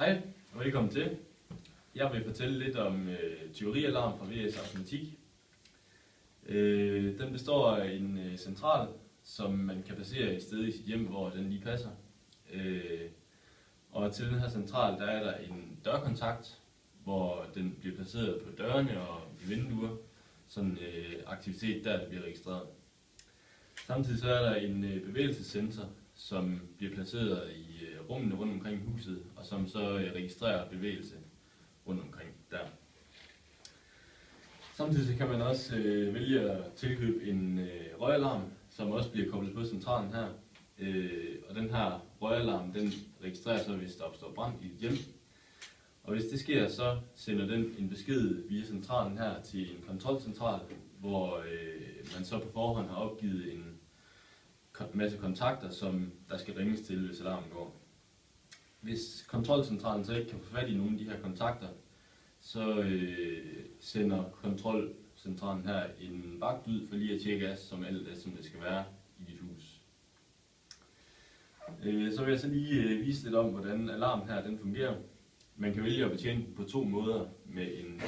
Hej og velkommen til. Jeg vil fortælle lidt om tyverialarm fra VS Automatik. Den består af en central, som man kan placere et sted i sit hjem, hvor den lige passer. Og til den her central, der er der en dørkontakt, hvor den bliver placeret på dørene og i vinduer. Sådan aktivitet der bliver registreret. Samtidig så er der en bevægelsessensor, som bliver placeret i rummene rundt omkring huset, og som så registrerer bevægelse rundt omkring der. Samtidig så kan man også vælge at tilkøbe en røgalarm, som også bliver koblet på centralen her. Og den her røgalarm, den registrerer så, hvis der opstår brand i et hjem. Og hvis det sker, så sender den en besked via centralen her til en kontrolcentral, hvor man så på forhånd har opgivet en masse kontakter, som der skal ringes til, hvis alarmen går. Hvis kontrolcentralen så ikke kan få fat i nogle af de her kontakter, så sender kontrolcentralen her en vagt ud for lige at tjekke som alt er, som det skal være i dit hus. Så vil jeg så lige vise lidt om, hvordan alarmen her den fungerer. Man kan vælge at betjene den på to måder med en